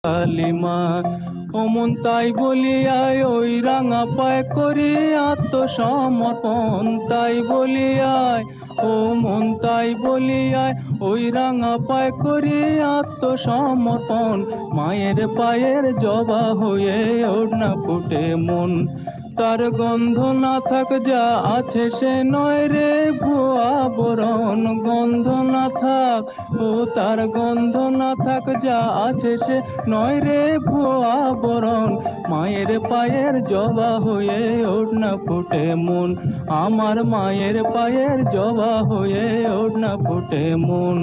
কালিমা। ও মন তাই বলিয়ায় ওই রাঙা পায় করি আত্মসমর্পণ, তাই বলিয়ায় ও মন তাই বলিয়ায় ওই রাঙা পায় করি আত্মসমর্পণ। মায়ের পায়ের জবা হয়ে ওড়না ফুটে মন, তার গন্ধ না থাক যা আছে সে নয় রে ভুয়া বরণ। গন্ধ না থাক ও তার গন্ধ না থাক যা আছে সে নয় রে ভুয়া বরণ। মায়ের পায়ের জবা হয়ে ওড়না ফুটে মন, আমার মায়ের পায়ের জবা হয়ে ওড়না ফুটে মন।